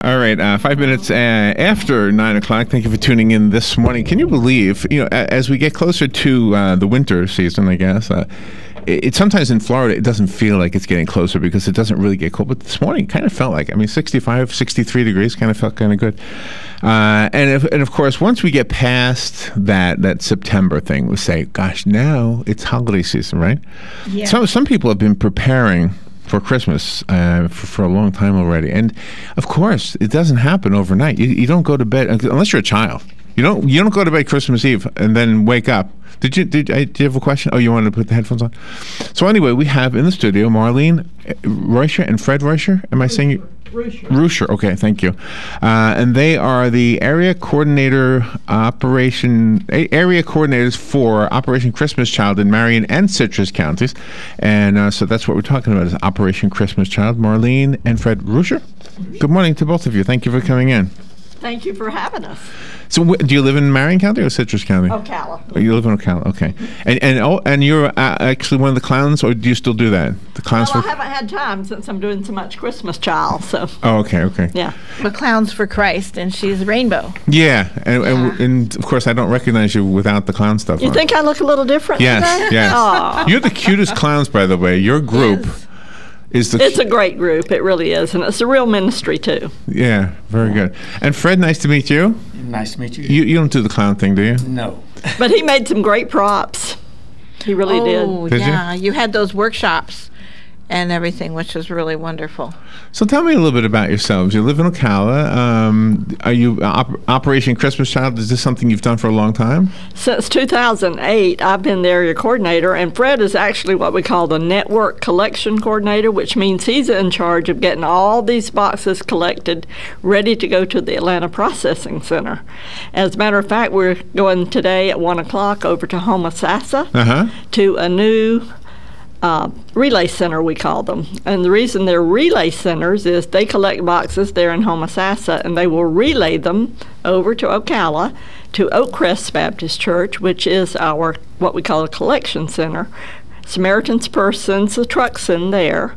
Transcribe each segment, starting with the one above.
All right, 5 minutes after 9 o'clock. Thank you for tuning in this morning. Can you believe, as we get closer to the winter season, I guess, it sometimes in Florida, it doesn't feel like it's getting closer because it doesn't really get cold. But this morning, it kind of felt like, 65, 63 degrees kind of felt kind of good. And of course, once we get past that September thing, we say, gosh, now it's holiday season, right? Yeah. So some people have been preparing for Christmas for a long time already. And of course, it doesn't happen overnight. You don't go to bed, unless you're a child. You don't go to bed Christmas Eve and then wake up. Did you have a question? Oh, you wanted to put the headphones on? So anyway, we have in the studio Marlene Reusher and Fred Reusher. Am I saying you? Reusher. Okay, thank you. And they are the area coordinators for Operation Christmas Child in Marion and Citrus counties. And so that's what we're talking about is Operation Christmas Child. Marlene and Fred Reusher. Good morning to both of you. Thank you for coming in. Thank you for having us. So, do you live in Marion County or Citrus County? Ocala. Oh, you live in Ocala, okay. And you're actually one of the clowns, or do you still do that? The clowns. Well, I haven't had time since I'm doing so much Christmas Child. So. Oh, okay. Yeah. The Clowns for Christ, and she's Rainbow. Yeah, and of course I don't recognize you without the clown stuff. You think I look a little different? Yes, yes. Aww. You're the cutest clowns, by the way. Your group. Yes. It's a great group. It really is. And it's a real ministry, too. Yeah, very good. And Fred, nice to meet you. Nice to meet you. You don't do the clown thing, do you? No. But he made some great props. He really did. Did yeah. You had those workshops and everything, which was really wonderful. So tell me a little bit about yourselves. You live in Ocala. Are you Operation Christmas Child? Is this something you've done for a long time? Since 2008, I've been the area coordinator, and Fred is actually what we call the network collection coordinator, which means he's in charge of getting all these boxes collected, ready to go to the Atlanta Processing Center. As a matter of fact, we're going today at 1 o'clock over to Homosassa to a new relay center, we call them. And the reason they're relay centers is they collect boxes there in Homosassa, and they will relay them over to Ocala to Oak Crest Baptist Church, which is our what we call a collection center. Samaritan's Purse sends the trucks in there,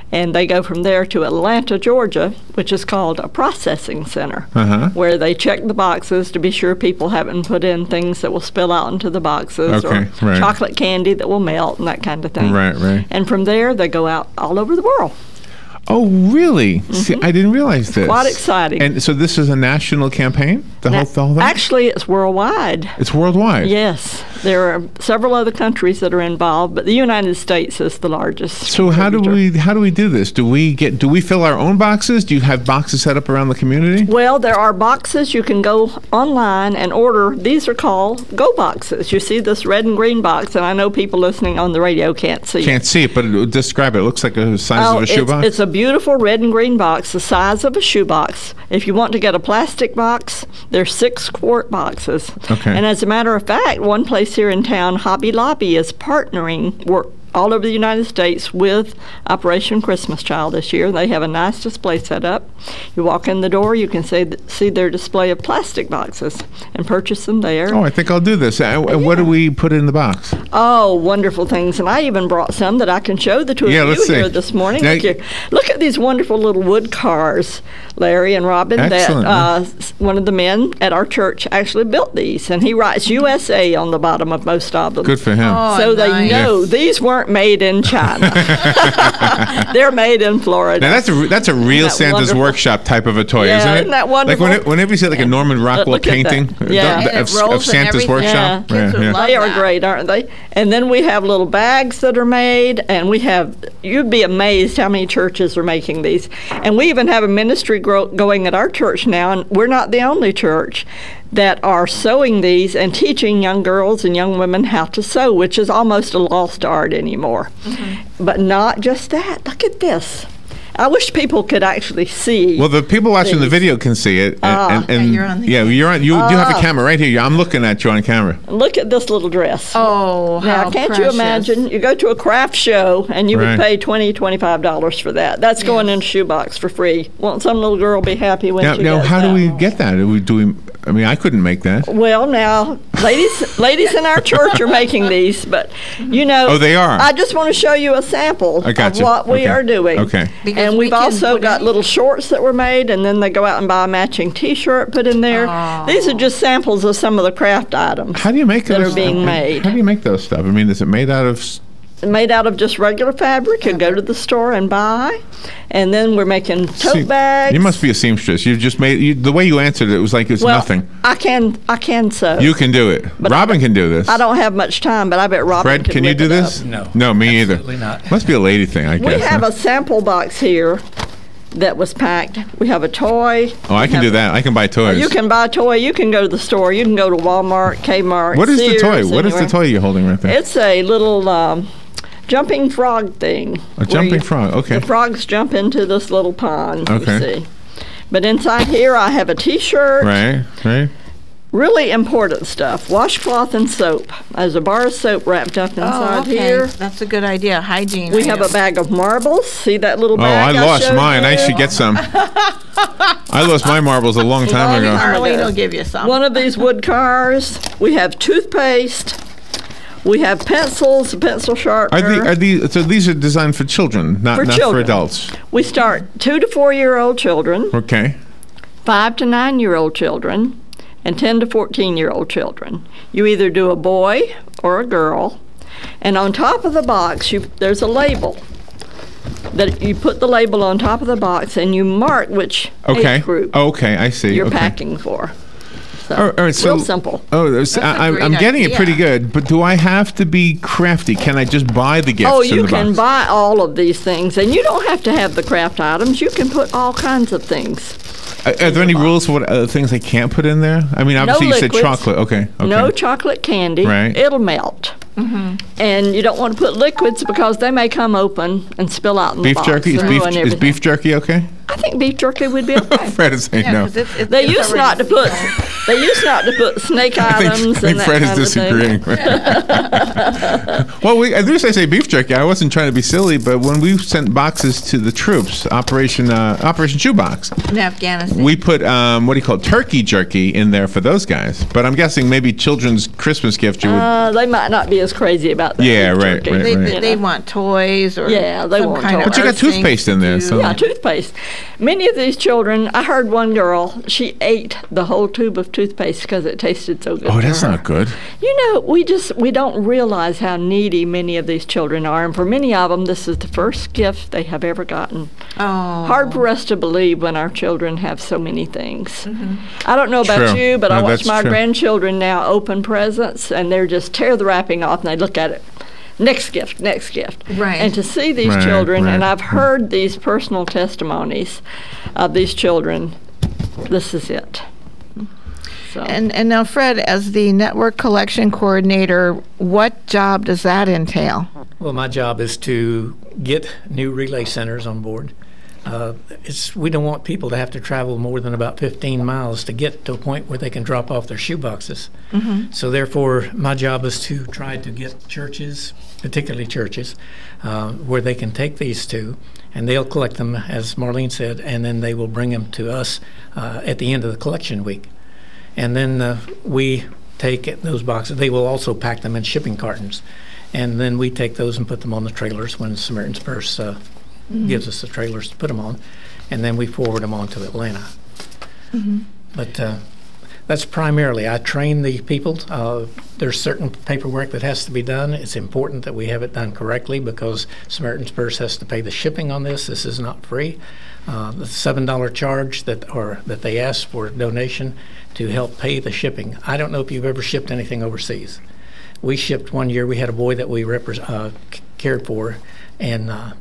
and they go from there to Atlanta, Georgia, which is called a processing center, where they check the boxes to be sure people haven't put in things that will spill out into the boxes, or chocolate candy that will melt and that kind of thing. Right. And from there, they go out all over the world. Oh, really? See, I didn't realize this. Quite exciting. And so this is a national campaign? The whole thing? Actually, it's worldwide. It's worldwide? Yes. There are several other countries that are involved, but the United States is the largest. So how do we do this? Do we fill our own boxes? Do you have boxes set up around the community? Well, there are boxes you can go online and order. These are called Go Boxes. You see this red and green box, and I know people listening on the radio can't see it. Can't see it, but describe it. It looks like the size of a shoebox. It's a beautiful red and green box, the size of a shoebox. If you want to get a plastic box, they're 6-quart boxes. Okay. And as a matter of fact, one place here in town, Hobby Lobby, is partnering all over the United States with Operation Christmas Child this year. They have a nice display set up. You walk in the door, you can see their display of plastic boxes and purchase them there. Oh, I think I'll do this. What do we put in the box? Oh, wonderful things. And I even brought some that I can show the two of you here this morning. Look at these wonderful little wood cars, Larry and Robin. Excellent. That one of the men at our church actually built these, and he writes USA on the bottom of most of them. Good for him. Oh, so they know these weren't made in China. They're made in Florida. Now that's a real Santa's workshop type of a toy, isn't it? Isn't that wonderful? Like whenever you see like a Norman Rockwell painting of Santa's workshop. They are great, aren't they? And then we have little bags that are made, and you'd be amazed how many churches are making these. And we even have a ministry going at our church now, and we're not the only church that are sewing these and teaching young girls and young women how to sew, which is almost a lost art anymore. But not just that. Look at this. I wish people could actually see. Well, the people watching the video can see it. And you're on the you have a camera right here. I'm looking at you on camera. Look at this little dress. Oh, now, can't you imagine? You go to a craft show and you would pay $20, $25 for that. That's going in a shoebox for free. Won't some little girl be happy when she gets how that? do we get that? I mean, I couldn't make that. Well, now, ladies in our church are making these, but Oh, they are. I just want to show you a sample I got of you. what we Okay. are doing. Okay. Because And we we've can also put got any- little shorts that were made, and then they go out and buy a matching T-shirt, put in there. Oh. These are just samples of some of the craft items How do you make that those? are being made. How do you make those stuff? I mean, is it made out of? Made out of just regular fabric. You go to the store and buy. And then we're making tote See, bags. You must be a seamstress. You've just made the way you answered it was like it's well, nothing. I can sew. You can do it. But Robin can do this. I don't have much time, but I bet Robin Fred, can you whip do it this? up. No. No, me either. Absolutely not. Must be a lady thing, I We guess. have huh? a sample box here that was packed. We have a toy. Oh, I can do that. I can buy toys. You can buy a toy. You can go to the store. You can go to Walmart, Kmart, What is the Sears, toy? What is the anywhere. toy you're holding right there? It's a little jumping frog thing. A where jumping frog. Okay. The frogs jump into this little pond, Okay. you see. But inside here I have a T-shirt. Right. Right. Really important stuff. Washcloth and soap. There's a bar of soap wrapped up inside Oh, okay. here. That's a good idea. Hygiene. We have a items. bag of marbles. See that little Oh, bag I lost showed mine. I you? should get some. I lost my marbles a long time ago. Marlene will give you some. One of these wood cars. We have toothpaste. We have pencils, a pencil sharpener. Are these? So these are designed for children, not For for children. adults. We start 2 to 4-year-old children, Okay. 5 to 9-year-old children, and 10 to 14-year-old children. You either do a boy or a girl, and on top of the box, there's a label. That you put the label on top of the box, and you mark which Okay. age group Okay, I see. you're okay. packing for. So, All right, so real simple. Oh, That's a I'm great getting it pretty idea. good. But do I have to be crafty? Can I just buy the gifts Oh, in you the can box? buy all of these things, and you don't have to have the craft items. You can put all kinds of things. Are there any rules for what other things I can't put in there? I mean, obviously you said liquids. chocolate. Okay. Okay. No chocolate candy. Right. It'll melt. And you don't want to put liquids because they may come open and spill out in the beef box jerky. Is and beef ruin is everything. beef jerky okay? I think beef jerky would be okay. Fred is saying Yeah, no. 'cause it's They it's used already not to put. seasonal. They used not to put snake I items think and that Fred is kind of thing. disagreeing. Well, at least I say beef jerky. I wasn't trying to be silly, but when we sent boxes to the troops, Operation Shoebox, In Afghanistan. we put what do you call it, turkey jerky in there for those guys. But I'm guessing maybe children's Christmas gift you would. They might not be as crazy about that. Yeah, beef right, jerky, right, they, right. you they know. want toys or Yeah, they some want kind toys. of But you got earth thing toothpaste in to there, do. so- Yeah, toothpaste. Many of these children, I heard one girl, she ate the whole tube of toothpaste because it tasted so good. Oh, to that's her. not good. You know, we don't realize how needy many of these children are, and for many of them, this is the first gift they have ever gotten. Oh. Hard for us to believe when our children have so many things. I don't know about True. you, but I No, watch that's my true. grandchildren now open presents, and they're just tear the wrapping off, and they look at it. Next gift, next gift. Right. And to see these Right, children, and right. I've heard these personal testimonies of these children, this is it. So. And now, Fred, as the network collection coordinator, what job does that entail? Well, my job is to get new relay centers on board. We don't want people to have to travel more than about 15 miles to get to a point where they can drop off their shoe boxes. So therefore, my job is to try to get churches, particularly churches, where they can take these to, and they'll collect them, as Marlene said, and then they will bring them to us at the end of the collection week. And then we take those boxes. They will also pack them in shipping cartons. And then we take those and put them on the trailers when Samaritan's Purse gives us the trailers to put them on. And then we forward them on to Atlanta. But that's primarily, I train the people. There's certain paperwork that has to be done. It's important that we have it done correctly because Samaritan's Purse has to pay the shipping on this. This is not free. The $7 charge that they ask for donation to help pay the shipping. I don't know if you've ever shipped anything overseas. We shipped one year. We had a boy that we cared for, and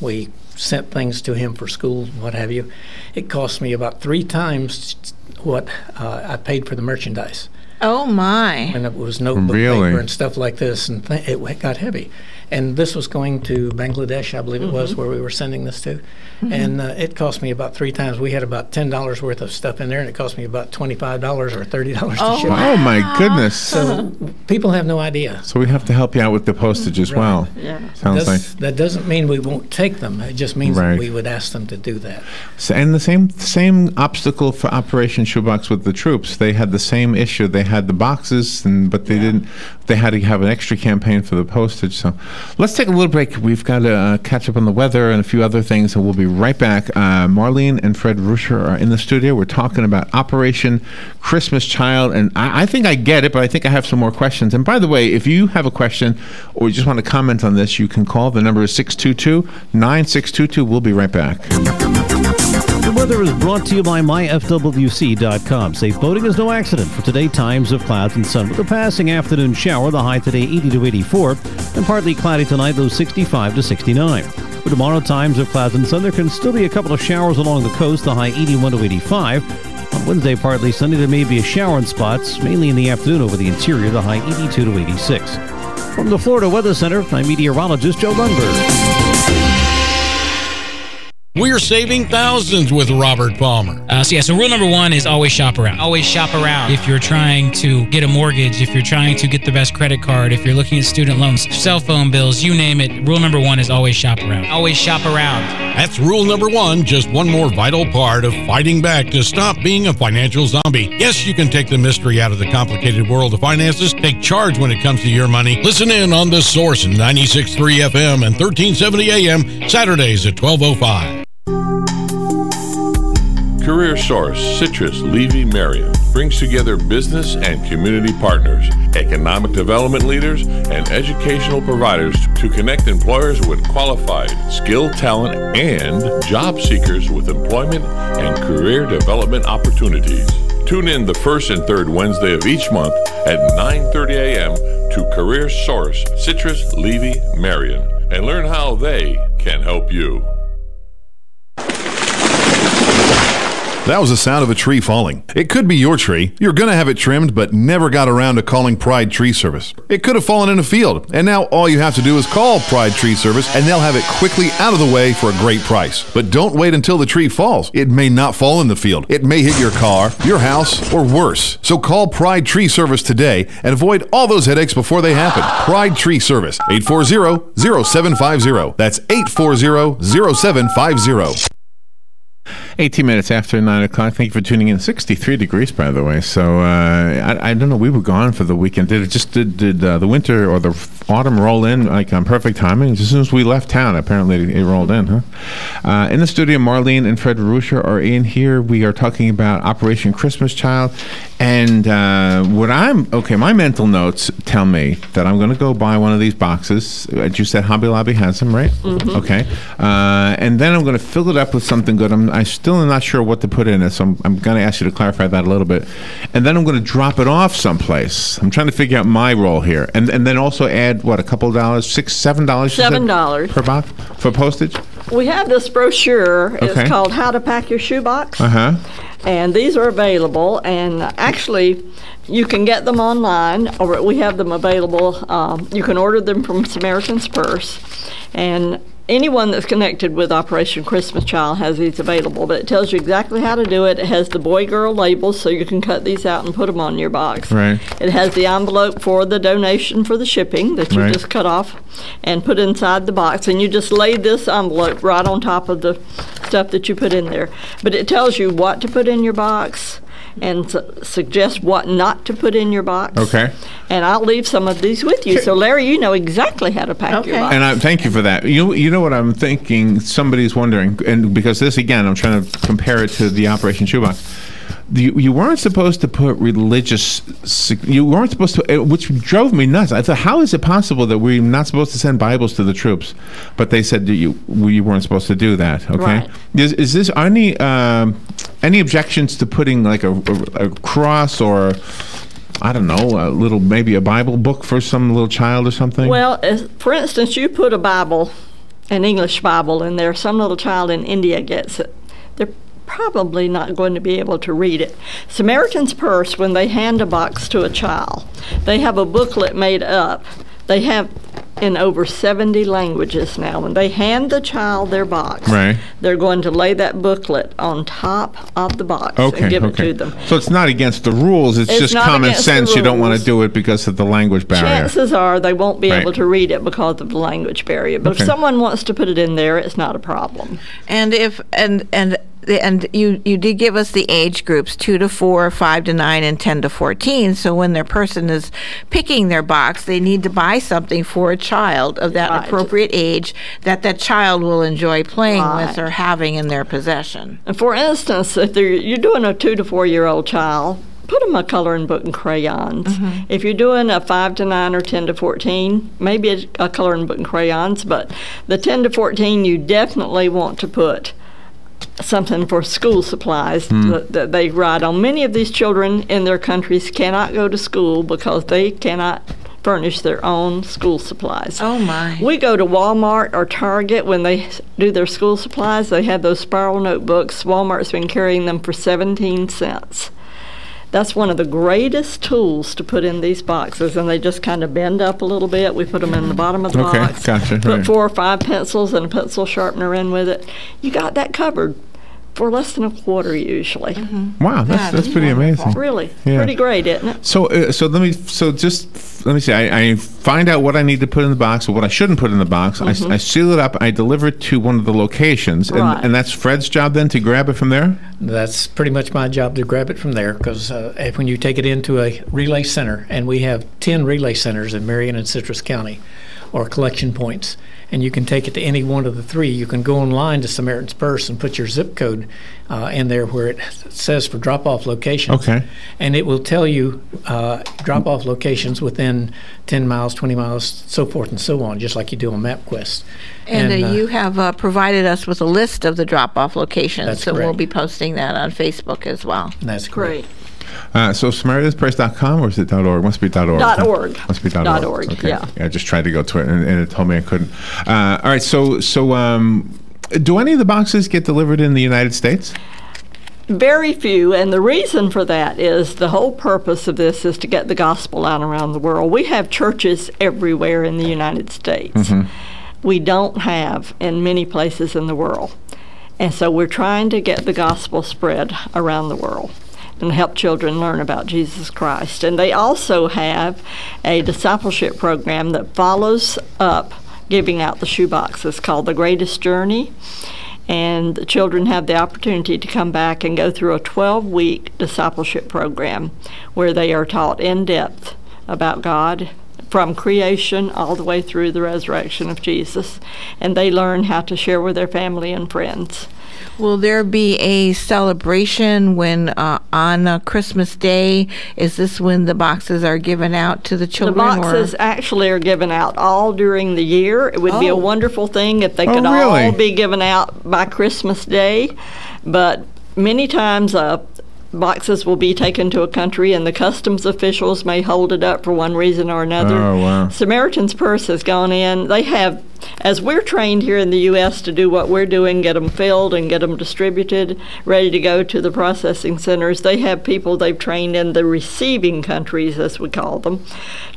we sent things to him for school, what have you. It cost me about 3 times what I paid for the merchandise. Oh, my. And it was notebook Really? paper and stuff like this, and it got heavy. And this was going to Bangladesh, I believe it was, where we were sending this to. And it cost me about 3 times. We had about $10 worth of stuff in there, and it cost me about $25 or $30 to ship. Oh, my goodness. So people have no idea. So we have to help you out with the postage as well. Yeah. Sounds like. That doesn't mean we won't take them. It just means Right. that we would ask them to do that. So, and the same obstacle for Operation Shoebox with the troops. They had the same issue. They had the boxes, but they didn't. They had to have an extra campaign for the postage. So let's take a little break. We've got to catch up on the weather and a few other things, and we'll be right back. Marlene and Fred Reusher are in the studio. We're talking about Operation Christmas Child, and I think I get it, but I think I have some more questions. And by the way, if you have a question or you just want to comment on this, you can call. The number is 622-9622. We'll be right back. The weather is brought to you by myfwc.com. Safe boating is no accident for today. Times of clouds and sun with a passing afternoon shower. The high today 80 to 84, and partly cloudy tonight, low 65 to 69. For tomorrow, times of clouds and sun. There can still be a couple of showers along the coast. The high 81 to 85. On Wednesday, partly sunny. There may be a shower in spots, mainly in the afternoon over the interior. The high 82 to 86. From the Florida Weather Center, I'm meteorologist Joe Lundberg. We're saving thousands with Robert Palmer. So rule number 1 is always shop around. Always shop around. If you're trying to get a mortgage, if you're trying to get the best credit card, if you're looking at student loans, cell phone bills, you name it, rule number 1 is always shop around. Always shop around. That's rule number 1, just one more vital part of fighting back to stop being a financial zombie. Yes, you can take the mystery out of the complicated world of finances. Take charge when it comes to your money. Listen in on The Source in 96.3 FM and 1370 AM, Saturdays at 12:05. Career Source, Citrus, Levy, Marion brings together business and community partners, economic development leaders, and educational providers to connect employers with qualified, skilled talent and job seekers with employment and career development opportunities. Tune in the first and third Wednesday of each month at 9:30 a.m. to Career Source, Citrus, Levy, Marion, and learn how they can help you. That was the sound of a tree falling. It could be your tree. You're going to have it trimmed, but never got around to calling Pride Tree Service. It could have fallen in a field, and now all you have to do is call Pride Tree Service, and they'll have it quickly out of the way for a great price. But don't wait until the tree falls. It may not fall in the field. It may hit your car, your house, or worse. So call Pride Tree Service today and avoid all those headaches before they happen. Pride Tree Service, 840-0750. That's 840-0750. 18 minutes after 9 o'clock. Thank you for tuning in. 63 degrees, by the way. So I don't know. We were gone for the weekend. Did the winter or the autumn roll in like on perfect timing? As soon as we left town, apparently it rolled in, huh? In the studio, Marlene and Fred Reusher are in here. We are talking about Operation Christmas Child. And my mental notes tell me that I'm going to go buy one of these boxes. You said Hobby Lobby has them, right? Mm-hmm. Okay. And then I'm going to fill it up with something good. I still am not sure what to put in it, so I'm going to ask you to clarify that a little bit. And then I'm going to drop it off someplace. I'm trying to figure out my role here. And then also add, what, a couple of dollars? $7? $7. Per box for postage? We have this brochure. Okay. It's called How to Pack Your Shoebox. Uh-huh. And these are available, and actually you can get them online, or we have them available. You can order them from Samaritan's Purse, and anyone that's connected with Operation Christmas Child has these available, but it tells you exactly how to do it. It has the boy-girl labels, so you can cut these out and put them on your box. Right. It has the envelope for the donation for the shipping that you just cut off and put inside the box, and you just lay this envelope right on top of the stuff that you put in there. But it tells you what to put in your box and suggest what not to put in your box. Okay. And I'll leave some of these with you. So, Larry, you know exactly how to pack your box. And thank you for that. You know what I'm thinking? Somebody's wondering, and because this, again, I'm trying to compare it to the Operation Shoebox. You weren't supposed to put religious, you weren't supposed to, which drove me nuts. I thought, how is it possible that we're not supposed to send Bibles to the troops? But they said that you weren't supposed to do that, okay? Right. Is this any objections to putting like a cross or, I don't know, maybe a Bible book for some little child or something? Well, for instance, you put a Bible, an English Bible in there, some little child in India gets it. They're probably not going to be able to read it. Samaritan's Purse, when they hand a box to a child, they have a booklet made up. They have in over 70 languages now. When they hand the child their box, Right. they're going to lay that booklet on top of the box Okay, and give okay. it to them. So it's not against the rules. It's just not common against the sense. You don't want to rules. do it because of the language barrier. Chances are they won't be Right. able to read it because of the language barrier. But Okay. if someone wants to put it in there, it's not a problem. And if and you did give us the age groups 2 to 4, 5 to 9, and 10 to 14. So when their person is picking their box, they need to buy something for a child of that Right. appropriate age that child will enjoy playing Right. with or having in their possession. And for instance, if you're doing a 2 to 4 year old child, put them a coloring book and crayons. If you're doing a 5 to 9 or 10 to 14, maybe a coloring book and crayons. But the 10 to 14, you definitely want to put something for school supplies that they ride on. Many of these children in their countries cannot go to school because they cannot furnish their own school supplies. Oh my. We go to Walmart or Target when they do their school supplies. They have those spiral notebooks. Walmart's been carrying them for 17 cents. That's one of the greatest tools to put in these boxes, and they just kind of bend up a little bit. We put them in the bottom of the Okay, box. gotcha, Put right. 4 or 5 pencils and a pencil sharpener in with it. You got that covered for less than a quarter usually. Wow, that's pretty amazing. Really, Yeah. pretty great, isn't it? So let me see. I find out what I need to put in the box or what I shouldn't put in the box. I seal it up. I deliver it to one of the locations, Right. and that's Fred's job then to grab it from there. That's pretty much my job to grab it from there, because when you take it into a relay center, and we have 10 relay centers in Marion and Citrus County, or collection points, and you can take it to any one of the 3. You can go online to Samaritan's Purse and put your zip code in there where it says for drop-off locations. Okay. And it will tell you drop-off locations within 10 miles, 20 miles, so forth and so on, just like you do on MapQuest. And you have provided us with a list of the drop-off locations, That's so we'll correct. be posting that on Facebook as well. That's Great. So SamaritansPurse.com, or is it .org? Must be .org. .org. Must be .org. .org, Okay. yeah. I just tried to go to it, and it told me I couldn't. All right. So do any of the boxes get delivered in the United States? Very few, and the reason for that is the whole purpose of this is to get the gospel out around the world. We have churches everywhere in the United States. We don't have in many places in the world. And so we're trying to get the gospel spread around the world and help children learn about Jesus Christ. And they also have a discipleship program that follows up giving out the shoe boxes called The Greatest Journey. And the children have the opportunity to come back and go through a 12-week discipleship program where they are taught in depth about God from creation all the way through the resurrection of Jesus. And they learn how to share with their family and friends. Will there be a celebration when on Christmas Day? Is this when the boxes are given out to the children? The boxes actually are given out all during the year. It would be a wonderful thing if they could really? all be given out by Christmas Day. But many times boxes will be taken to a country and the customs officials may hold it up for one reason or another. Oh, wow. Samaritan's Purse has gone in. They have, as we're trained here in the U.S. to do what we're doing, get them filled and get them distributed, ready to go to the processing centers, they have people they've trained in the receiving countries, as we call them,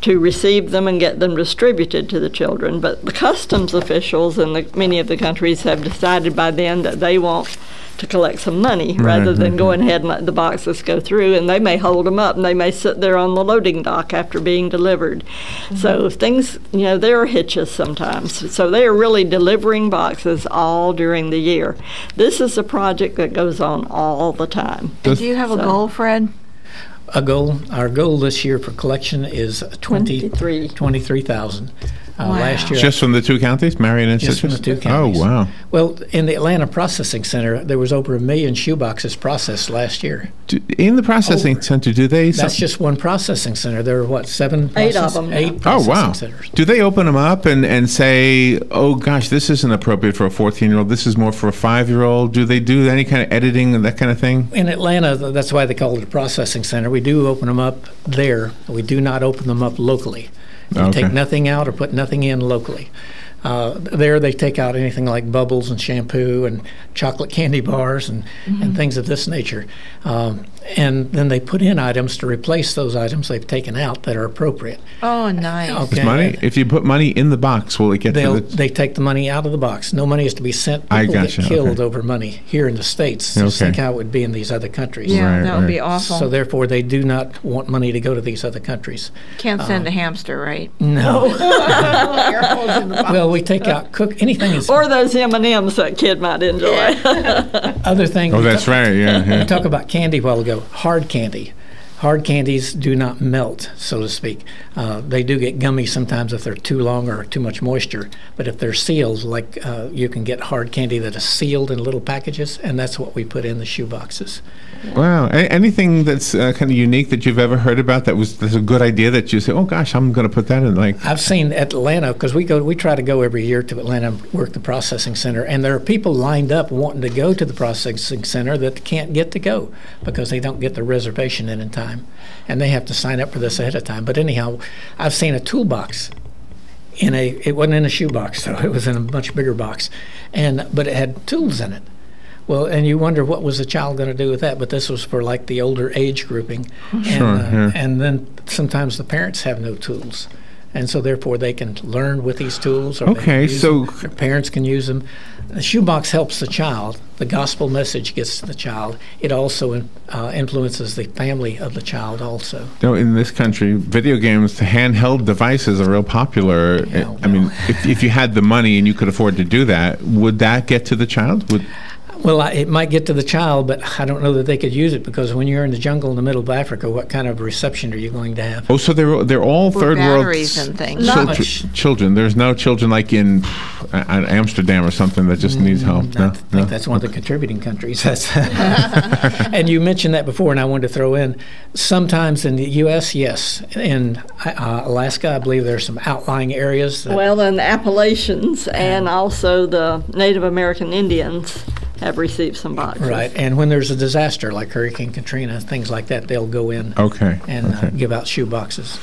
to receive them and get them distributed to the children. But the customs officials in many of the countries have decided by then that they want to collect some money rather than going ahead and let the boxes go through, and they may hold them up and they may sit there on the loading dock after being delivered. So things, there are hitches sometimes. So they are really delivering boxes all during the year. This is a project that goes on all the time. And do you have a goal, Fred? Our goal this year for collection is 23,000. Wow. Last year, Just from the 2 counties, Marion and Just Citrus? from the 2 counties. Oh, wow. well, in the Atlanta Processing Center, there was over 1 million shoe boxes processed last year. In the processing center, do they... That's just one processing center. There are, what, 7? 8 of them. 8 Oh, processing wow. centers. Do they open them up and say, oh, gosh, this isn't appropriate for a 14-year-old, this is more for a 5-year-old? Do they do any kind of editing and that kind of thing? In Atlanta, that's why they call it a processing center. We do open them up there. We do not open them up locally. We Okay. take nothing out or put nothing in locally. There they take out anything like bubbles and shampoo and chocolate candy bars and things of this nature. And then they put in items to replace those items they've taken out that are appropriate. Oh, nice. It's money. If you put money in the box, will it get to the... They take the money out of the box. No money is to be sent. People get killed over money here in the States. Just think how it would be in these other countries. Yeah, that would be awful. So therefore, they do not want money to go to these other countries. Can't send a hamster, right? No. Well, we take out anything. Or those M&Ms that kid might enjoy. Other things. Oh, that's right. Yeah. We talk about candy a while ago. Hard candy. Hard candies do not melt, so to speak. They do get gummy sometimes if they're too long or too much moisture. But if they're sealed, like you can get hard candy that is sealed in little packages, and that's what we put in the shoe boxes. Wow. Anything that's kind of unique that you've ever heard about that's a good idea that you say, oh gosh, I'm going to put that in? Like I've seen Atlanta, because we try to go every year to Atlanta and work the processing center, and there are people lined up wanting to go to the processing center that can't get to go because they don't get the reservation in time, and they have to sign up for this ahead of time. But anyhow, I've seen a toolbox it wasn't in a shoe box though, it was in a much bigger box, but it had tools in it. Well, and you wonder what was the child going to do with that, but this was for like the older age grouping. And then sometimes the parents have no tools. And so therefore they can learn with these tools, or their parents can use them. The shoebox helps the child. The gospel message gets to the child. It also influences the family of the child also. In this country, video games, handheld devices are real popular. Yeah, I mean, if you had the money and you could afford to do that, would that get to the child? Well, it might get to the child, but I don't know that they could use it, because when you're in the jungle in the middle of Africa, what kind of reception are you going to have? Oh, so they're all third world and things. Children. There's no children like in Amsterdam or something that just needs help. I think that's one of the contributing countries. And you mentioned that before, and I wanted to throw in, sometimes in the U.S., yes. In Alaska, I believe there's some outlying areas. Well, in the Appalachians and also the Native American Indians have received some boxes. Right, and when there's a disaster like Hurricane Katrina, things like that, they'll go in and give out shoe boxes.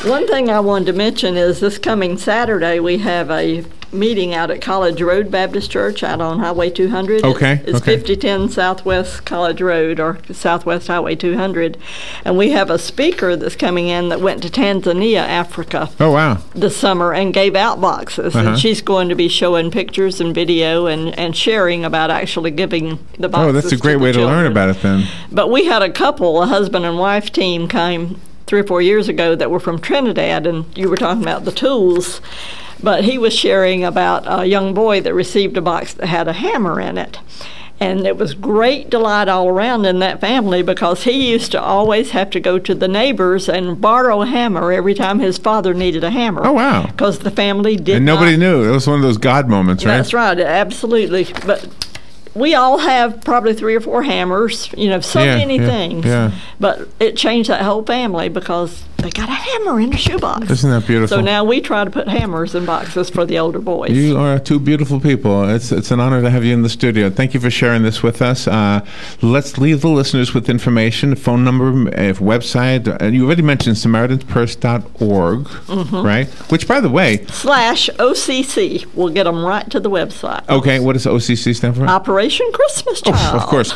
One thing I wanted to mention is this coming Saturday we have a meeting out at College Road Baptist Church out on Highway 200. It's 5010 Southwest College Road, or Southwest Highway 200. And we have a speaker that's coming in that went to Tanzania, Africa. Oh, wow. This summer and gave out boxes. And she's going to be showing pictures and video and sharing about actually giving the boxes. Oh, that's a great way to learn about it then. But we had a husband and wife team came 3 or 4 years ago that were from Trinidad, and you were talking about the tools. But he was sharing about a young boy that received a box that had a hammer in it. And it was great delight all around in that family, because he used to always have to go to the neighbors and borrow a hammer every time his father needed a hammer. Oh, wow. Because the family did And nobody knew. It was one of those God moments, right? That's right, absolutely. But we all have probably 3 or 4 hammers, many things. Yeah. But it changed that whole family because they got a hammer in a shoebox. Isn't that beautiful? So now we try to put hammers in boxes for the older boys. You are 2 beautiful people. It's an honor to have you in the studio. Thank you for sharing this with us. Let's leave the listeners with information, phone number, website. You already mentioned SamaritanPurse.org, right? Which, by the way, /OCC will get them right to the website. Okay, what does OCC stand for? Operation Christmas Child. Oh, of course.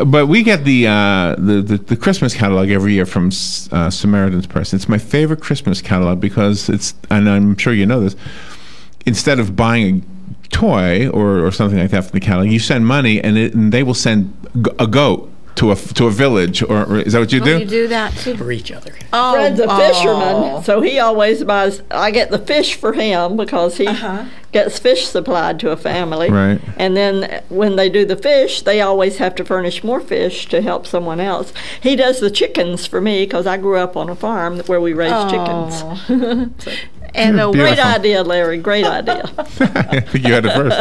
But we get the Christmas catalog every year from Samaritan's Purse. It's my favorite Christmas catalog because and I'm sure you know this, instead of buying a toy or something like that from the catalog, you send money and they will send a goat to a village, or is that what you do? You do that too? For each other. Oh, Fred's a fisherman, so he always buys. I get the fish for him because he gets fish supplied to a family. Right. And then when they do the fish, they always have to furnish more fish to help someone else. He does the chickens for me because I grew up on a farm where we raised chickens. And great idea, Larry. Great idea. I think you had it first.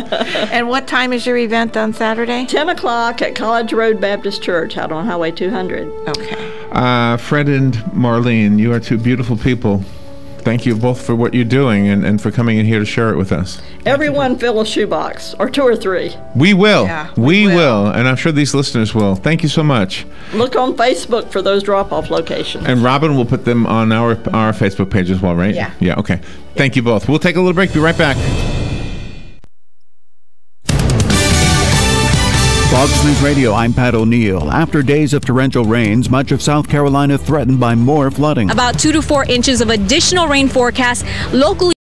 And what time is your event on Saturday? 10 o'clock at College Road Baptist Church out on Highway 200. Okay. Fred and Marlene, you are 2 beautiful people. Thank you both for what you're doing and for coming in here to share it with us. Everyone fill a shoebox, or 2 or 3. We will. Yeah, we will. And I'm sure these listeners will. Thank you so much. Look on Facebook for those drop-off locations. And Robin will put them on our Facebook page as well, right? Yeah. Yeah, okay. Thank you both. We'll take a little break. Be right back. Fox News Radio, I'm Pat O'Neill. After days of torrential rains, much of South Carolina threatened by more flooding. About 2 to 4 inches of additional rain forecast locally.